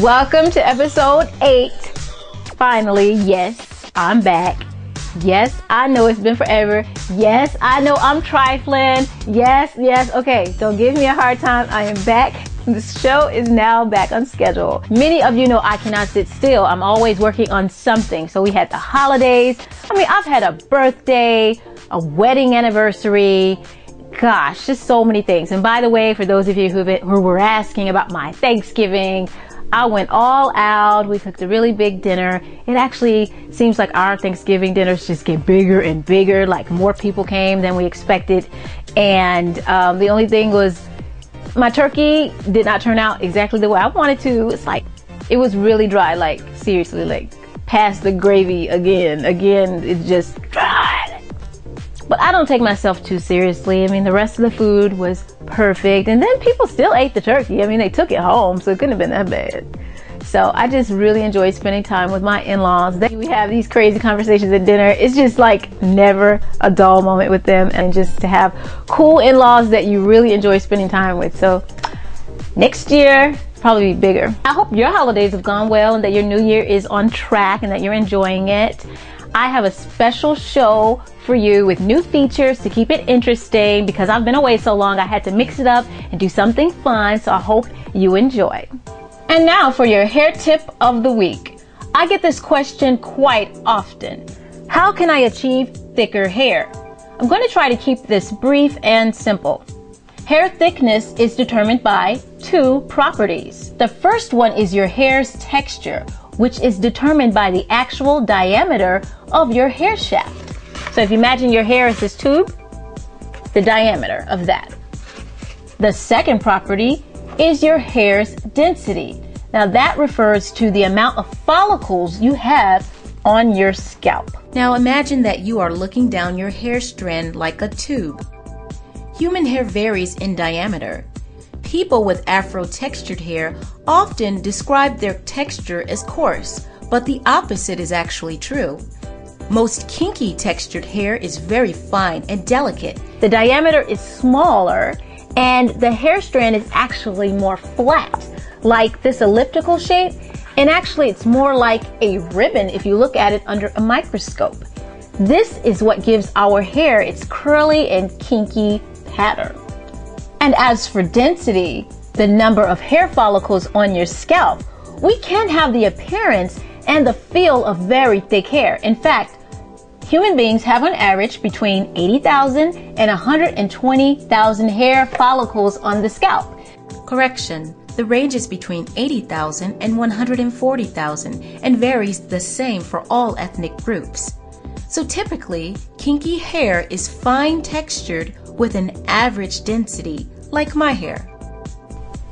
Welcome to episode 8. Finally, yes, I'm back. Yes, I know it's been forever. Yes, I know I'm trifling. Yes. Okay, don't give me a hard time. I am back. The show is now back on schedule. Many of you know I cannot sit still. I'm always working on something. So we had the holidays. I've had a birthday, a wedding anniversary. Gosh, just so many things. And by the way, for those of you who were asking about my Thanksgiving, I went all out. We cooked a really big dinner. It actually seems like our Thanksgiving dinners just get bigger and bigger, like more people came than we expected. And the only thing was my turkey did not turn out exactly the way I wanted to. It was really dry, like seriously, like past the gravy again, it's just dry. But I don't take myself too seriously. The rest of the food was perfect. And then people still ate the turkey. They took it home, so it couldn't have been that bad. So I just really enjoyed spending time with my in-laws. We have these crazy conversations at dinner. It's just like never a dull moment with them. And just to have cool in-laws that you really enjoy spending time with. So next year, probably be bigger. I hope your holidays have gone well and that your new year is on track and that you're enjoying it. I have a special show for you with new features to keep it interesting. Because I've been away so long, I had to mix it up and do something fun, so I hope you enjoy. And now for your hair tip of the week. I get this question quite often. How can I achieve thicker hair? I'm going to try to keep this brief and simple. Hair thickness is determined by 2 properties. The first one is your hair's texture, which is determined by the actual diameter of your hair shaft. So if you imagine your hair is this tube, the diameter of that. The second property is your hair's density. Now that refers to the amount of follicles you have on your scalp. Now imagine that you are looking down your hair strand like a tube. Human hair varies in diameter. People with afro-textured hair often describe their texture as coarse, but the opposite is actually true. Most kinky textured hair is very fine and delicate. The diameter is smaller and the hair strand is actually more flat, like this elliptical shape. And actually it's more like a ribbon if you look at it under a microscope. This is what gives our hair its curly and kinky pattern. And as for density, the number of hair follicles on your scalp, we can have the appearance and the feel of very thick hair. In fact, human beings have on average between 80,000 and 120,000 hair follicles on the scalp. Correction, the range is between 80,000 and 140,000 and varies the same for all ethnic groups. So typically, kinky hair is fine textured with an average density, like my hair.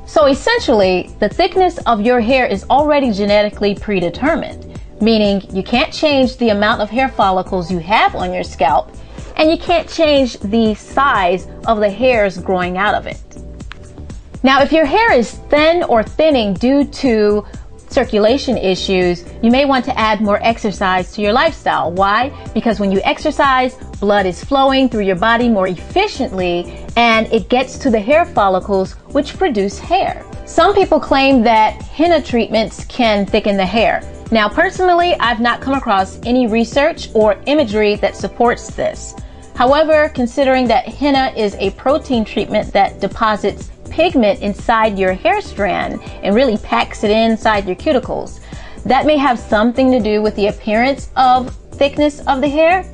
So essentially, the thickness of your hair is already genetically predetermined, meaning you can't change the amount of hair follicles you have on your scalp, and you can't change the size of the hairs growing out of it. Now, if your hair is thin or thinning due to circulation issues, you may want to add more exercise to your lifestyle. Why? Because when you exercise, blood is flowing through your body more efficiently and it gets to the hair follicles which produce hair. Some people claim that henna treatments can thicken the hair. Now, personally, I've not come across any research or imagery that supports this. However, considering that henna is a protein treatment that deposits pigment inside your hair strand and really packs it inside your cuticles, that may have something to do with the appearance of thickness of the hair.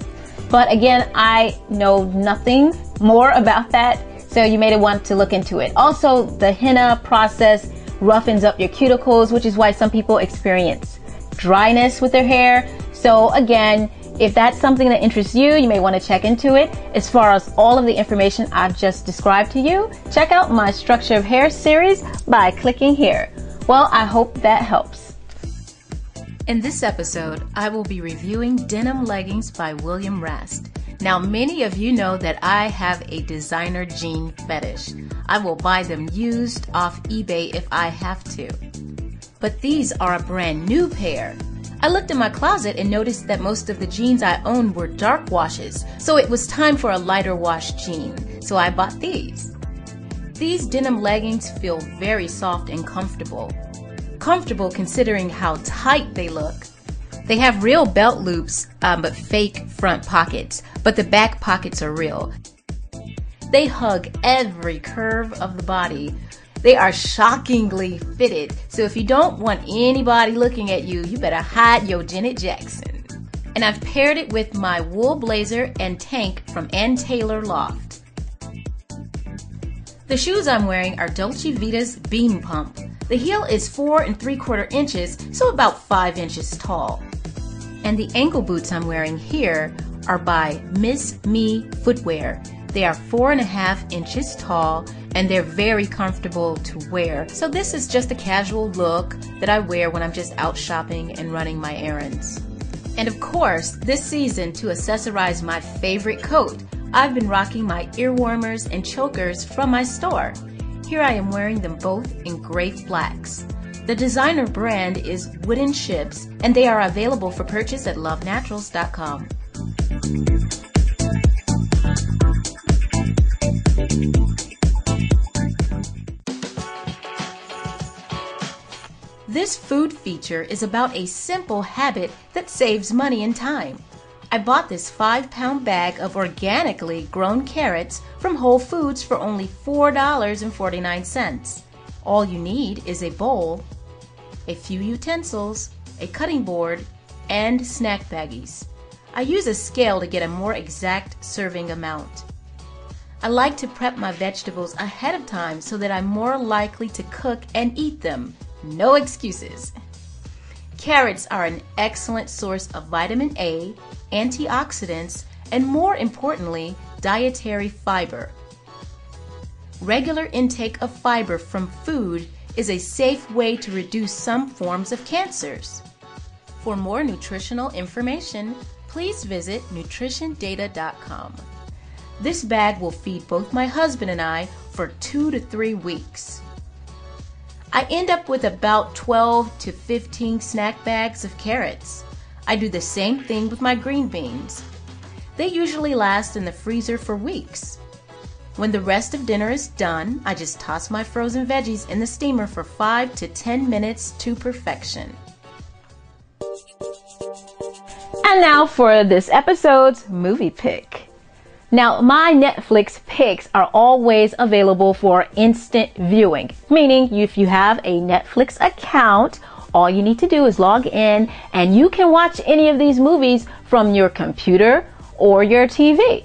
But again, I know nothing more about that, so you may want to look into it. Also, the henna process roughens up your cuticles, which is why some people experience dryness with their hair. So again, if that's something that interests you, you may want to check into it. As far as all of the information I've just described to you, check out my Structure of Hair series by clicking here. Well, I hope that helps. In this episode, I will be reviewing denim leggings by William Rast. Now, many of you know that I have a designer jean fetish. I will buy them used off eBay if I have to. But these are a brand new pair. I looked in my closet and noticed that most of the jeans I owned were dark washes, so it was time for a lighter wash jean, so I bought these. These denim leggings feel very soft and comfortable. comfortable considering how tight they look. They have real belt loops, but fake front pockets, but the back pockets are real. They hug every curve of the body. They are shockingly fitted, so if you don't want anybody looking at you, you better hide your Janet Jackson. And I've paired it with my wool blazer and tank from Ann Taylor Loft. The shoes I'm wearing are Dolce Vita's Beam Pump. The heel is 4 3/4 inches, so about 5 inches tall. And the ankle boots I'm wearing here are by Miss Me Footwear. They are 4.5 inches tall and they're very comfortable to wear. So this is just a casual look that I wear when I'm just out shopping and running my errands. And of course, this season, to accessorize my favorite coat, I've been rocking my ear warmers and chokers from my store. Here I am wearing them both in Grape Blacks. The designer brand is Wooden Ships, and they are available for purchase at lovenaturals.com. This food feature is about a simple habit that saves money and time. I bought this 5-pound bag of organically grown carrots from Whole Foods for only $4.49. All you need is a bowl, a few utensils, a cutting board, and snack baggies. I use a scale to get a more exact serving amount. I like to prep my vegetables ahead of time so that I'm more likely to cook and eat them. No excuses. Carrots are an excellent source of vitamin A, antioxidants, and more importantly, dietary fiber. Regular intake of fiber from food is a safe way to reduce some forms of cancers. For more nutritional information, please visit nutritiondata.com. This bag will feed both my husband and I for 2 to 3 weeks. I end up with about 12 to 15 snack bags of carrots. I do the same thing with my green beans. They usually last in the freezer for weeks. When the rest of dinner is done, I just toss my frozen veggies in the steamer for 5 to 10 minutes to perfection. And now for this episode's movie pick. Now, my Netflix picks are always available for instant viewing, meaning if you have a Netflix account, all you need to do is log in and you can watch any of these movies from your computer or your TV.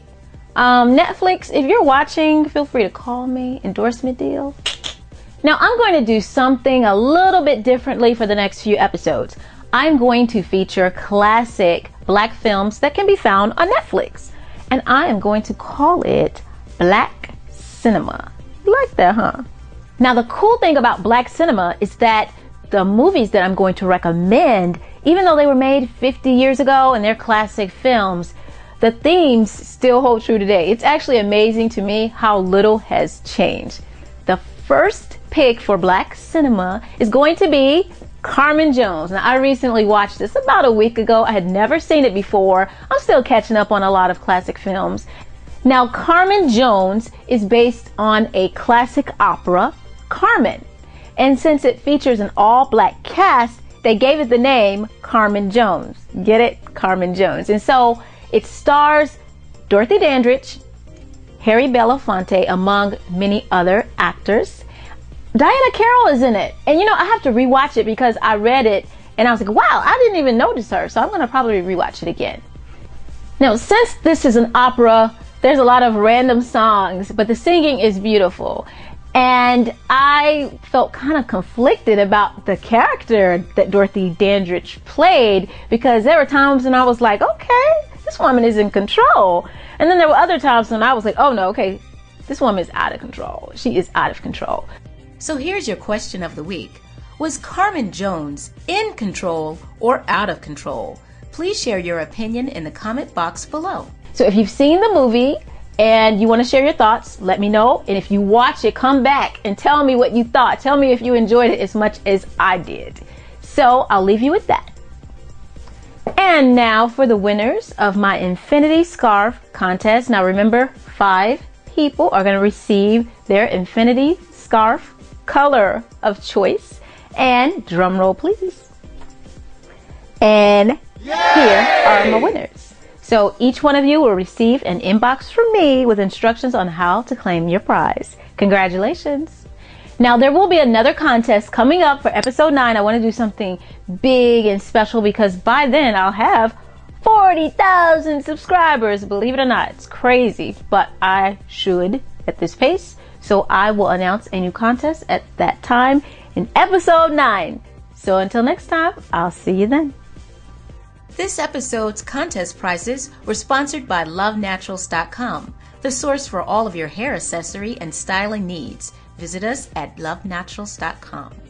Netflix, if you're watching, feel free to call me, endorsement deal. Now, I'm going to do something a little bit differently for the next few episodes. I'm going to feature classic Black films that can be found on Netflix. And I am going to call it Black Cinema. You like that, huh? Now, the cool thing about Black Cinema is that the movies that I'm going to recommend, even though they were made 50 years ago and they're classic films, the themes still hold true today. It's actually amazing to me how little has changed. The first pick for Black Cinema is going to be Carmen Jones. Now, I recently watched this about a week ago. I had never seen it before. I'm still catching up on a lot of classic films. Now, Carmen Jones is based on a classic opera, Carmen. And since it features an all-black cast, they gave it the name Carmen Jones. Get it? Carmen Jones. And so it stars Dorothy Dandridge, Harry Belafonte, among many other actors. Diana Carroll is in it. And you know, I have to rewatch it because I read it and I was like, wow, I didn't even notice her. So I'm going to probably rewatch it again. Now, since this is an opera, there's a lot of random songs, but the singing is beautiful. And I felt kind of conflicted about the character that Dorothy Dandridge played because there were times when I was like, okay, this woman is in control. And then there were other times when I was like, oh no, okay, this woman is out of control. She is out of control. So here's your question of the week. Was Carmen Jones in control or out of control? Please share your opinion in the comment box below. So if you've seen the movie and you want to share your thoughts, let me know. And if you watch it, come back and tell me what you thought. Tell me if you enjoyed it as much as I did. So I'll leave you with that. And now for the winners of my Infinity Scarf contest. Now remember, 5 people are going to receive their Infinity Scarf color of choice. And drum roll, please. And here are my winners. So each one of you will receive an inbox from me with instructions on how to claim your prize. Congratulations. Now there will be another contest coming up for episode 9. I want to do something big and special because by then I'll have 40,000 subscribers. Believe it or not, it's crazy, but I should at this pace. So I will announce a new contest at that time in episode 9. So until next time, I'll see you then. This episode's contest prizes were sponsored by LoveNaturals.com, the source for all of your hair accessory and styling needs. Visit us at LoveNaturals.com.